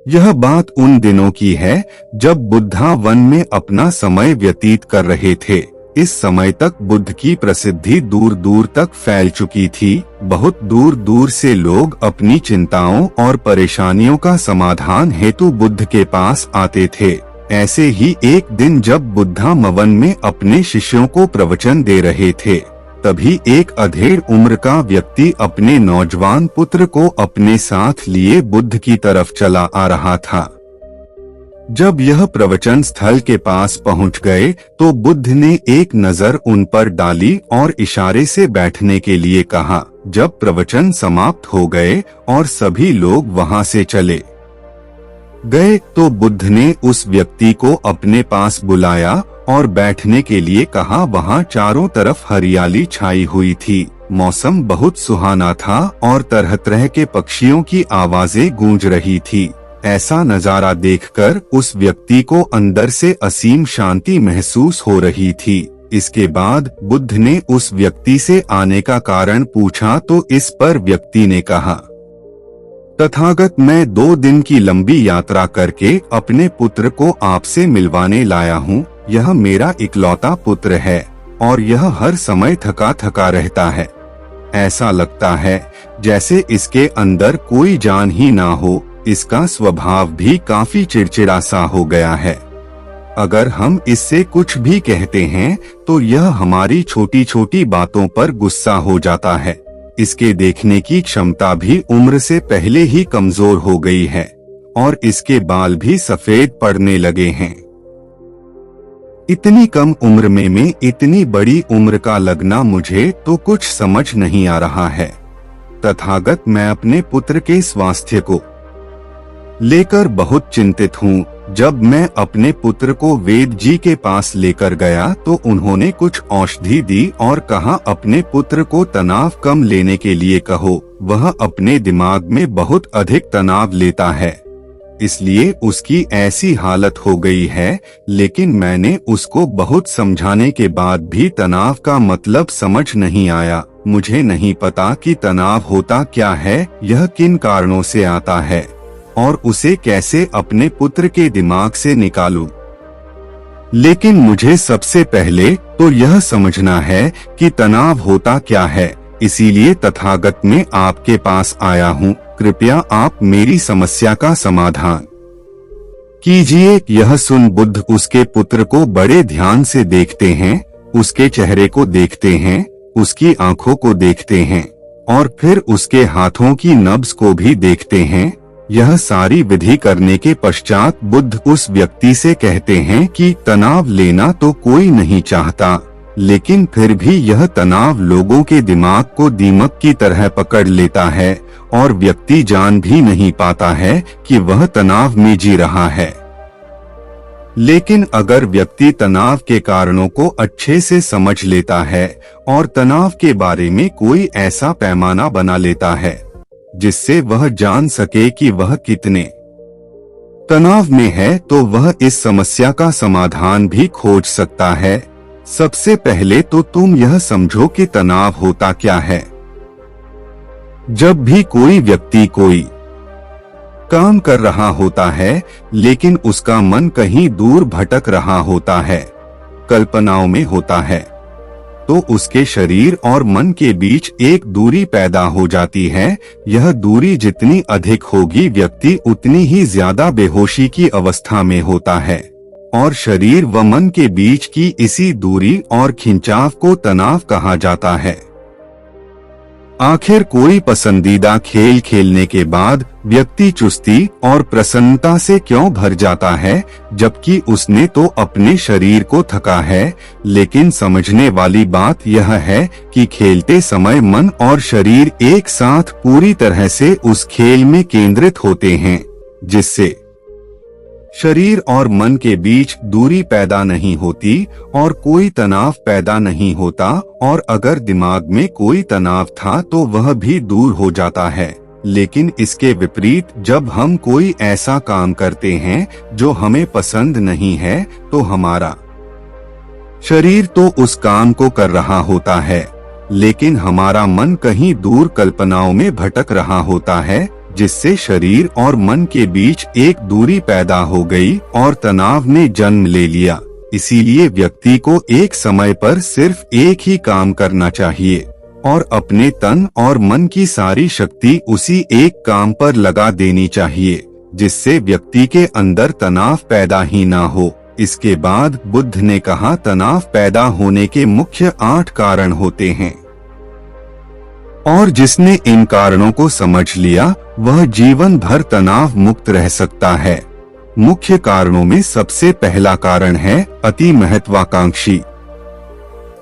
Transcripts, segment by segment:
यह बात उन दिनों की है जब बुद्धा वन में अपना समय व्यतीत कर रहे थे। इस समय तक बुद्ध की प्रसिद्धि दूर दूर तक फैल चुकी थी। बहुत दूर दूर से लोग अपनी चिंताओं और परेशानियों का समाधान हेतु बुद्ध के पास आते थे। ऐसे ही एक दिन जब बुद्धा वन में अपने शिष्यों को प्रवचन दे रहे थे, तभी एक अधेड़ उम्र का व्यक्ति अपने नौजवान पुत्र को अपने साथ लिए बुद्ध की तरफ चला आ रहा था। जब यह प्रवचन स्थल के पास पहुंच गए तो बुद्ध ने एक नजर उन पर डाली और इशारे से बैठने के लिए कहा। जब प्रवचन समाप्त हो गए और सभी लोग वहां से चले गए तो बुद्ध ने उस व्यक्ति को अपने पास बुलाया और बैठने के लिए कहा। वहां चारों तरफ हरियाली छाई हुई थी, मौसम बहुत सुहाना था और तरह तरह के पक्षियों की आवाजें गूंज रही थी। ऐसा नजारा देखकर उस व्यक्ति को अंदर से असीम शांति महसूस हो रही थी। इसके बाद बुद्ध ने उस व्यक्ति से आने का कारण पूछा तो इस पर व्यक्ति ने कहा, तथागत, मैं 2 दिन की लंबी यात्रा करके अपने पुत्र को आपसे मिलवाने लाया हूँ। यह मेरा इकलौता पुत्र है और यह हर समय थका थका रहता है। ऐसा लगता है जैसे इसके अंदर कोई जान ही ना हो। इसका स्वभाव भी काफी चिड़चिड़ा सा हो गया है। अगर हम इससे कुछ भी कहते हैं तो यह हमारी छोटी छोटी बातों पर गुस्सा हो जाता है। इसके देखने की क्षमता भी उम्र से पहले ही कमजोर हो गई है और इसके बाल भी सफेद पड़ने लगे हैं। इतनी कम उम्र में इतनी बड़ी उम्र का लगना मुझे तो कुछ समझ नहीं आ रहा है। तथागत, मैं अपने पुत्र के स्वास्थ्य को लेकर बहुत चिंतित हूँ। जब मैं अपने पुत्र को वेद जी के पास लेकर गया तो उन्होंने कुछ औषधि दी और कहा, अपने पुत्र को तनाव कम लेने के लिए कहो। वह अपने दिमाग में बहुत अधिक तनाव लेता है, इसलिए उसकी ऐसी हालत हो गई है। लेकिन मैंने उसको बहुत समझाने के बाद भी तनाव का मतलब समझ नहीं आया। मुझे नहीं पता कि तनाव होता क्या है, यह किन कारणों से आता है और उसे कैसे अपने पुत्र के दिमाग से निकालूं। लेकिन मुझे सबसे पहले तो यह समझना है कि तनाव होता क्या है। इसीलिए तथागत मैं आपके पास आया हूँ। कृपया आप मेरी समस्या का समाधान कीजिए। यह सुन बुद्ध उसके पुत्र को बड़े ध्यान से देखते हैं, उसके चेहरे को देखते हैं, उसकी आंखों को देखते हैं और फिर उसके हाथों की नब्ज को भी देखते हैं। यह सारी विधि करने के पश्चात बुद्ध उस व्यक्ति से कहते हैं कि तनाव लेना तो कोई नहीं चाहता, लेकिन फिर भी यह तनाव लोगों के दिमाग को दीमक की तरह पकड़ लेता है और व्यक्ति जान भी नहीं पाता है कि वह तनाव में जी रहा है। लेकिन अगर व्यक्ति तनाव के कारणों को अच्छे से समझ लेता है और तनाव के बारे में कोई ऐसा पैमाना बना लेता है जिससे वह जान सके कि वह कितने तनाव में है, तो वह इस समस्या का समाधान भी खोज सकता है। सबसे पहले तो तुम यह समझो कि तनाव होता क्या है। जब भी कोई व्यक्ति कोई काम कर रहा होता है लेकिन उसका मन कहीं दूर भटक रहा होता है, कल्पनाओं में होता है, तो उसके शरीर और मन के बीच एक दूरी पैदा हो जाती है। यह दूरी जितनी अधिक होगी व्यक्ति उतनी ही ज्यादा बेहोशी की अवस्था में होता है और शरीर व मन के बीच की इसी दूरी और खिंचाव को तनाव कहा जाता है। आखिर कोई पसंदीदा खेल खेलने के बाद व्यक्ति चुस्ती और प्रसन्नता से क्यों भर जाता है, जबकि उसने तो अपने शरीर को थका है। लेकिन समझने वाली बात यह है कि खेलते समय मन और शरीर एक साथ पूरी तरह से उस खेल में केंद्रित होते हैं, जिससे शरीर और मन के बीच दूरी पैदा नहीं होती और कोई तनाव पैदा नहीं होता। और अगर दिमाग में कोई तनाव था तो वह भी दूर हो जाता है। लेकिन इसके विपरीत जब हम कोई ऐसा काम करते हैं जो हमें पसंद नहीं है तो हमारा शरीर तो उस काम को कर रहा होता है, लेकिन हमारा मन कहीं दूर कल्पनाओं में भटक रहा होता है, जिससे शरीर और मन के बीच एक दूरी पैदा हो गई और तनाव ने जन्म ले लिया। इसीलिए व्यक्ति को एक समय पर सिर्फ एक ही काम करना चाहिए और अपने तन और मन की सारी शक्ति उसी एक काम पर लगा देनी चाहिए, जिससे व्यक्ति के अंदर तनाव पैदा ही ना हो। इसके बाद बुद्ध ने कहा, तनाव पैदा होने के मुख्य 8 कारण होते हैं और जिसने इन कारणों को समझ लिया वह जीवन भर तनाव मुक्त रह सकता है। मुख्य कारणों में सबसे पहला कारण है अति महत्वाकांक्षी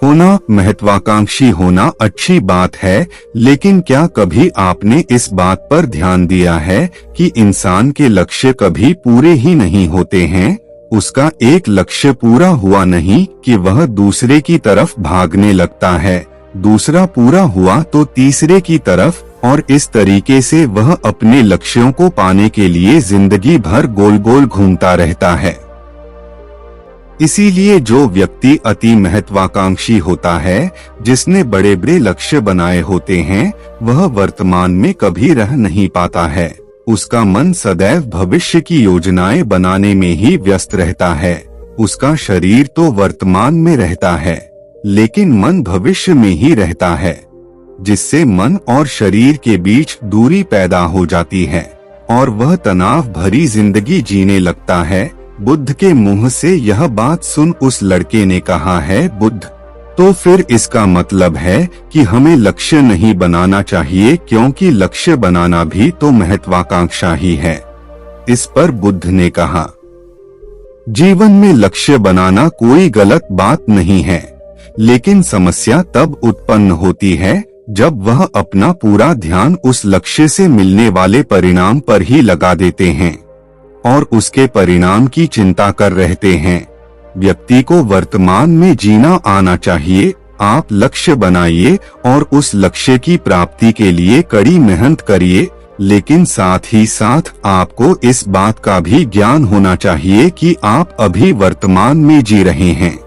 होना। महत्वाकांक्षी होना अच्छी बात है, लेकिन क्या कभी आपने इस बात पर ध्यान दिया है कि इंसान के लक्ष्य कभी पूरे ही नहीं होते हैं? उसका एक लक्ष्य पूरा हुआ नहीं कि वह दूसरे की तरफ भागने लगता है, दूसरा पूरा हुआ तो तीसरे की तरफ, और इस तरीके से वह अपने लक्ष्यों को पाने के लिए जिंदगी भर गोल गोल घूमता रहता है। इसीलिए जो व्यक्ति अति महत्वाकांक्षी होता है, जिसने बड़े बड़े लक्ष्य बनाए होते हैं, वह वर्तमान में कभी रह नहीं पाता है। उसका मन सदैव भविष्य की योजनाएं बनाने में ही व्यस्त रहता है। उसका शरीर तो वर्तमान में रहता है, लेकिन मन भविष्य में ही रहता है, जिससे मन और शरीर के बीच दूरी पैदा हो जाती है और वह तनाव भरी जिंदगी जीने लगता है। बुद्ध के मुंह से यह बात सुन उस लड़के ने कहा है, बुद्ध, तो फिर इसका मतलब है कि हमें लक्ष्य नहीं बनाना चाहिए, क्योंकि लक्ष्य बनाना भी तो महत्वाकांक्षा ही है। इस पर बुद्ध ने कहा, जीवन में लक्ष्य बनाना कोई गलत बात नहीं है, लेकिन समस्या तब उत्पन्न होती है जब वह अपना पूरा ध्यान उस लक्ष्य से मिलने वाले परिणाम पर ही लगा देते हैं और उसके परिणाम की चिंता कर रहते हैं। व्यक्ति को वर्तमान में जीना आना चाहिए। आप लक्ष्य बनाइए और उस लक्ष्य की प्राप्ति के लिए कड़ी मेहनत करिए, लेकिन साथ ही साथ आपको इस बात का भी ज्ञान होना चाहिए कि आप अभी वर्तमान में जी रहे हैं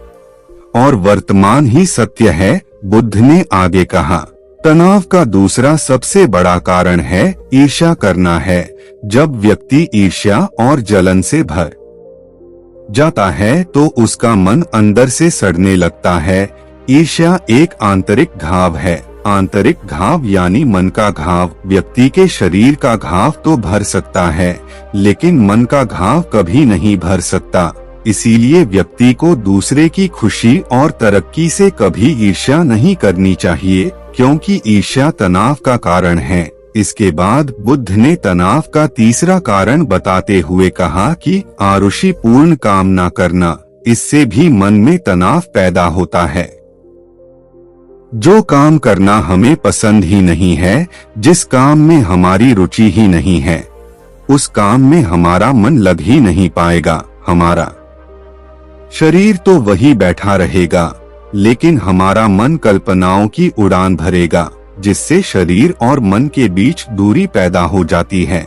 और वर्तमान ही सत्य है। बुद्ध ने आगे कहा, तनाव का दूसरा सबसे बड़ा कारण है ईर्ष्या करना है। जब व्यक्ति ईर्ष्या और जलन से भर जाता है तो उसका मन अंदर से सड़ने लगता है। ईर्ष्या एक आंतरिक घाव है। आंतरिक घाव यानी मन का घाव। व्यक्ति के शरीर का घाव तो भर सकता है, लेकिन मन का घाव कभी नहीं भर सकता। इसीलिए व्यक्ति को दूसरे की खुशी और तरक्की से कभी ईर्ष्या नहीं करनी चाहिए, क्योंकि ईर्ष्या तनाव का कारण है। इसके बाद बुद्ध ने तनाव का तीसरा कारण बताते हुए कहा कि आरुषि पूर्ण कामना करना, इससे भी मन में तनाव पैदा होता है। जो काम करना हमें पसंद ही नहीं है, जिस काम में हमारी रुचि ही नहीं है, उस काम में हमारा मन लग ही नहीं पाएगा। हमारा शरीर तो वही बैठा रहेगा, लेकिन हमारा मन कल्पनाओं की उड़ान भरेगा, जिससे शरीर और मन के बीच दूरी पैदा हो जाती है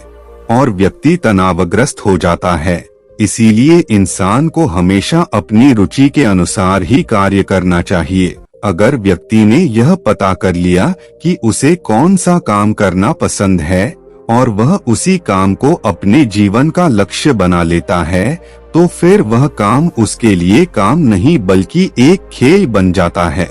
और व्यक्ति तनावग्रस्त हो जाता है। इसीलिए इंसान को हमेशा अपनी रुचि के अनुसार ही कार्य करना चाहिए। अगर व्यक्ति ने यह पता कर लिया कि उसे कौन सा काम करना पसंद है और वह उसी काम को अपने जीवन का लक्ष्य बना लेता है, तो फिर वह काम उसके लिए काम नहीं बल्कि एक खेल बन जाता है।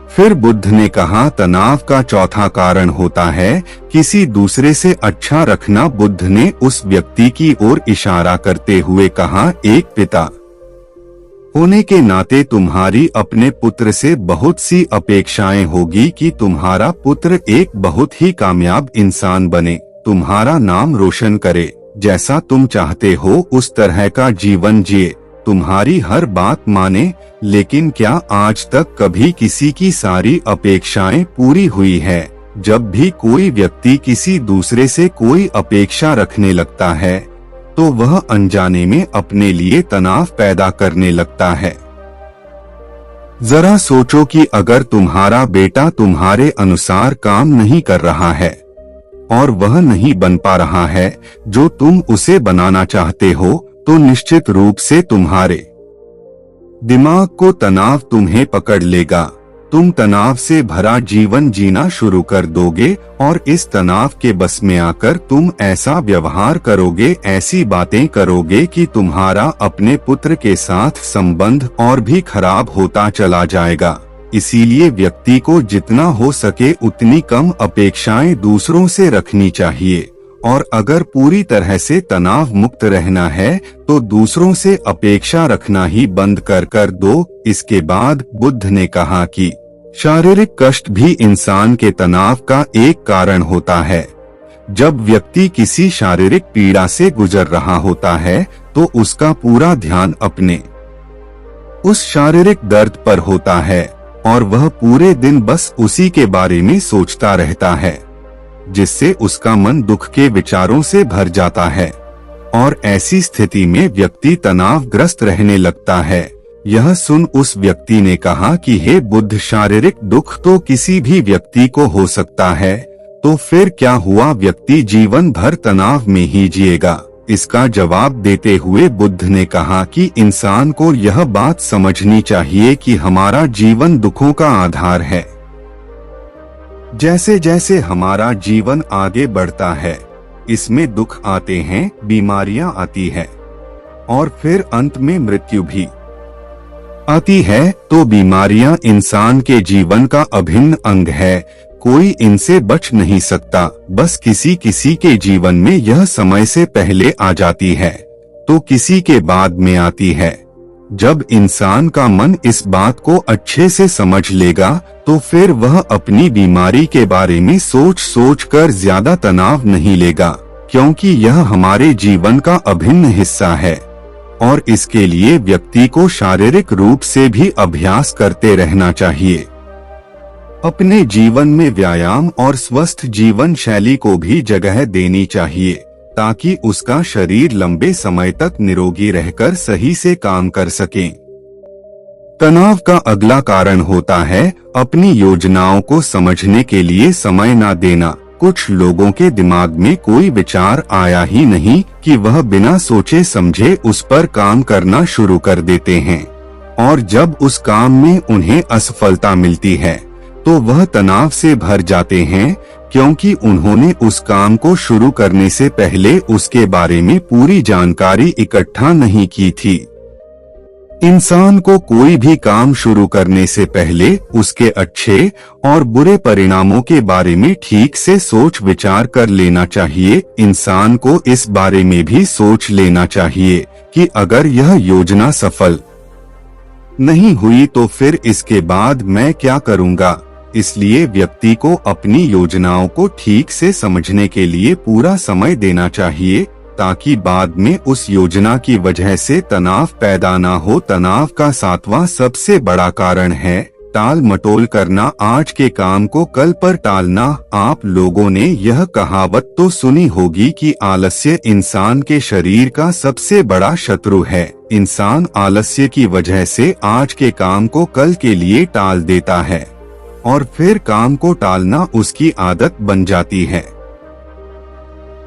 फिर बुद्ध ने कहा, तनाव का चौथा कारण होता है किसी दूसरे से अच्छा रखना। बुद्ध ने उस व्यक्ति की ओर इशारा करते हुए कहा, एक पिता होने के नाते तुम्हारी अपने पुत्र से बहुत सी अपेक्षाएं होगी कि तुम्हारा पुत्र एक बहुत ही कामयाब इंसान बने, तुम्हारा नाम रोशन करे, जैसा तुम चाहते हो उस तरह का जीवन जिए, तुम्हारी हर बात माने। लेकिन क्या आज तक कभी किसी की सारी अपेक्षाएं पूरी हुई है? जब भी कोई व्यक्ति किसी दूसरे से कोई अपेक्षा रखने लगता है, तो वह अनजाने में अपने लिए तनाव पैदा करने लगता है। जरा सोचो कि अगर तुम्हारा बेटा तुम्हारे अनुसार काम नहीं कर रहा है और वह नहीं बन पा रहा है जो तुम उसे बनाना चाहते हो, तो निश्चित रूप से तुम्हारे दिमाग को तनाव तुम्हें पकड़ लेगा तुम तनाव से भरा जीवन जीना शुरू कर दोगे और इस तनाव के बस में आकर तुम ऐसा व्यवहार करोगे, ऐसी बातें करोगे कि तुम्हारा अपने पुत्र के साथ संबंध और भी खराब होता चला जाएगा। इसीलिए व्यक्ति को जितना हो सके उतनी कम अपेक्षाएं दूसरों से रखनी चाहिए और अगर पूरी तरह से तनाव मुक्त रहना है तो दूसरों से अपेक्षा रखना ही बंद कर दो। इसके बाद बुद्ध ने कहा कि शारीरिक कष्ट भी इंसान के तनाव का एक कारण होता है। जब व्यक्ति किसी शारीरिक पीड़ा से गुजर रहा होता है तो उसका पूरा ध्यान अपने उस शारीरिक दर्द पर होता है और वह पूरे दिन बस उसी के बारे में सोचता रहता है, जिससे उसका मन दुख के विचारों से भर जाता है और ऐसी स्थिति में व्यक्ति तनावग्रस्त रहने लगता है। यह सुन उस व्यक्ति ने कहा कि हे बुद्ध, शारीरिक दुख तो किसी भी व्यक्ति को हो सकता है, तो फिर क्या हुआ, व्यक्ति जीवन भर तनाव में ही जिएगा। इसका जवाब देते हुए बुद्ध ने कहा कि इंसान को यह बात समझनी चाहिए कि हमारा जीवन दुखों का आधार है। जैसे जैसे हमारा जीवन आगे बढ़ता है इसमें दुख आते हैं, बीमारियां आती है और फिर अंत में मृत्यु भी आती है। तो बीमारियां इंसान के जीवन का अभिन्न अंग है, कोई इनसे बच नहीं सकता। बस किसी किसी के जीवन में यह समय से पहले आ जाती है तो किसी के बाद में आती है। जब इंसान का मन इस बात को अच्छे से समझ लेगा तो फिर वह अपनी बीमारी के बारे में सोच कर ज्यादा तनाव नहीं लेगा, क्योंकि यह हमारे जीवन का अभिन्न हिस्सा है और इसके लिए व्यक्ति को शारीरिक रूप से भी अभ्यास करते रहना चाहिए। अपने जीवन में व्यायाम और स्वस्थ जीवन शैली को भी जगह देनी चाहिए ताकि उसका शरीर लंबे समय तक निरोगी रहकर सही से काम कर सके। तनाव का अगला कारण होता है अपनी योजनाओं को समझने के लिए समय न देना। कुछ लोगों के दिमाग में कोई विचार आया ही नहीं कि वह बिना सोचे समझे उस पर काम करना शुरू कर देते हैं और जब उस काम में उन्हें असफलता मिलती है तो वह तनाव से भर जाते हैं, क्योंकि उन्होंने उस काम को शुरू करने से पहले उसके बारे में पूरी जानकारी इकट्ठा नहीं की थी। इंसान को कोई भी काम शुरू करने से पहले उसके अच्छे और बुरे परिणामों के बारे में ठीक से सोच विचार कर लेना चाहिए। इंसान को इस बारे में भी सोच लेना चाहिए कि अगर यह योजना सफल नहीं हुई तो फिर इसके बाद मैं क्या करूंगा। इसलिए व्यक्ति को अपनी योजनाओं को ठीक से समझने के लिए पूरा समय देना चाहिए ताकि बाद में उस योजना की वजह से तनाव पैदा ना हो। तनाव का 7वां सबसे बड़ा कारण है टाल मटोल करना, आज के काम को कल पर टालना। आप लोगों ने यह कहावत तो सुनी होगी कि आलस्य इंसान के शरीर का सबसे बड़ा शत्रु है। इंसान आलस्य की वजह से आज के काम को कल के लिए टाल देता है और फिर काम को टालना उसकी आदत बन जाती है।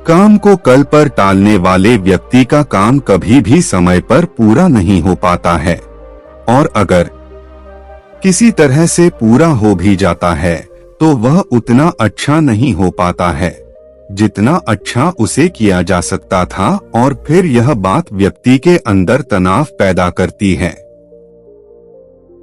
काम को कल पर टालने वाले व्यक्ति का काम कभी भी समय पर पूरा नहीं हो पाता है और अगर किसी तरह से पूरा हो भी जाता है तो वह उतना अच्छा नहीं हो पाता है जितना अच्छा उसे किया जा सकता था और फिर यह बात व्यक्ति के अंदर तनाव पैदा करती है।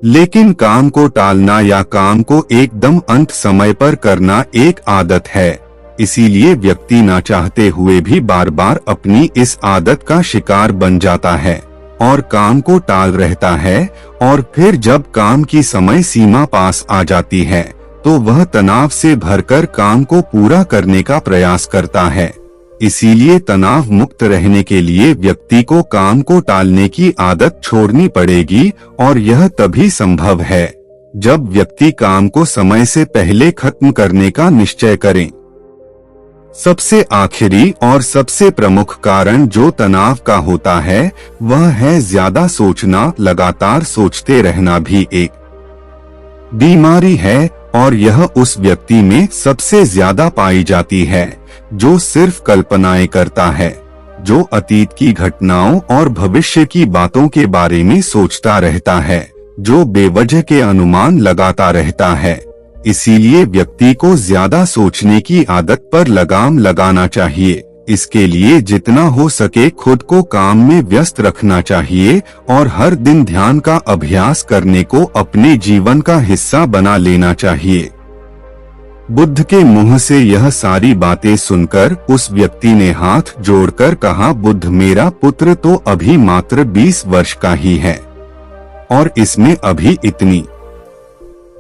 लेकिन काम को टालना या काम को एकदम अंत समय पर करना एक आदत है, इसीलिए व्यक्ति ना चाहते हुए भी बार बार अपनी इस आदत का शिकार बन जाता है और काम को टाल रहता है और फिर जब काम की समय सीमा पास आ जाती है तो वह तनाव से भरकर काम को पूरा करने का प्रयास करता है। इसीलिए तनाव मुक्त रहने के लिए व्यक्ति को काम को टालने की आदत छोड़नी पड़ेगी और यह तभी संभव है जब व्यक्ति काम को समय से पहले खत्म करने का निश्चय करे। सबसे आखिरी और सबसे प्रमुख कारण जो तनाव का होता है वह है ज्यादा सोचना। लगातार सोचते रहना भी एक बीमारी है और यह उस व्यक्ति में सबसे ज्यादा पाई जाती है जो सिर्फ कल्पनाएं करता है, जो अतीत की घटनाओं और भविष्य की बातों के बारे में सोचता रहता है, जो बेवजह के अनुमान लगाता रहता है। इसीलिए व्यक्ति को ज्यादा सोचने की आदत पर लगाम लगाना चाहिए। इसके लिए जितना हो सके खुद को काम में व्यस्त रखना चाहिए और हर दिन ध्यान का अभ्यास करने को अपने जीवन का हिस्सा बना लेना चाहिए। बुद्ध के मुंह से यह सारी बातें सुनकर उस व्यक्ति ने हाथ जोड़कर कहा, बुद्ध, मेरा पुत्र तो अभी मात्र 20 वर्ष का ही है और इसमें अभी इतनी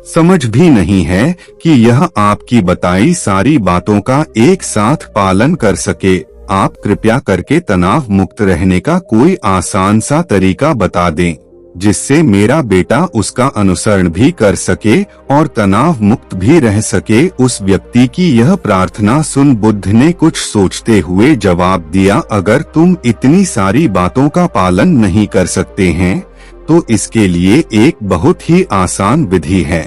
समझ भी नहीं है कि यह आपकी बताई सारी बातों का एक साथ पालन कर सके। आप कृपया करके तनाव मुक्त रहने का कोई आसान सा तरीका बता दें, जिससे मेरा बेटा उसका अनुसरण भी कर सके और तनाव मुक्त भी रह सके। उस व्यक्ति की यह प्रार्थना सुन बुद्ध ने कुछ सोचते हुए जवाब दिया, अगर तुम इतनी सारी बातों का पालन नहीं कर सकते हैं तो इसके लिए एक बहुत ही आसान विधि है।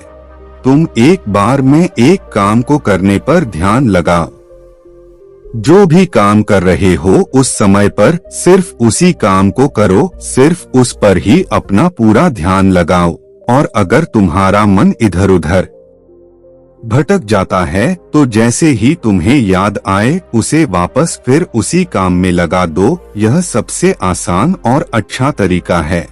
तुम एक बार में एक काम को करने पर ध्यान लगाओ। जो भी काम कर रहे हो उस समय पर सिर्फ उसी काम को करो, सिर्फ उस पर ही अपना पूरा ध्यान लगाओ। और अगर तुम्हारा मन इधर उधर भटक जाता है तो जैसे ही तुम्हें याद आए उसे वापस फिर उसी काम में लगा दो। यह सबसे आसान और अच्छा तरीका है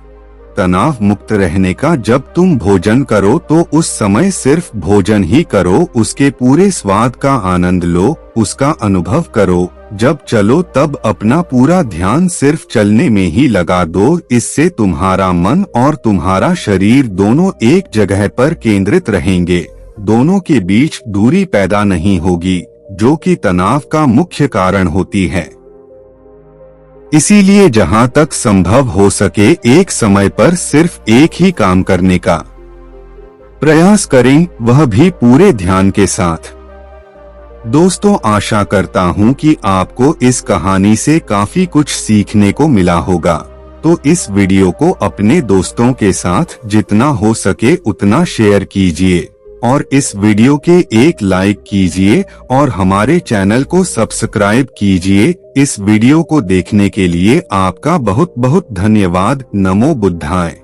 तनाव मुक्त रहने का। जब तुम भोजन करो तो उस समय सिर्फ भोजन ही करो, उसके पूरे स्वाद का आनंद लो, उसका अनुभव करो। जब चलो तब अपना पूरा ध्यान सिर्फ चलने में ही लगा दो। इससे तुम्हारा मन और तुम्हारा शरीर दोनों एक जगह पर केंद्रित रहेंगे, दोनों के बीच दूरी पैदा नहीं होगी, जो कि तनाव का मुख्य कारण होती है। इसीलिए जहां तक संभव हो सके एक समय पर सिर्फ एक ही काम करने का प्रयास करें, वह भी पूरे ध्यान के साथ। दोस्तों, आशा करता हूं कि आपको इस कहानी से काफी कुछ सीखने को मिला होगा। तो इस वीडियो को अपने दोस्तों के साथ जितना हो सके उतना शेयर कीजिए और इस वीडियो के एक लाइक कीजिए और हमारे चैनल को सब्सक्राइब कीजिए। इस वीडियो को देखने के लिए आपका बहुत बहुत धन्यवाद। नमो बुद्धाय।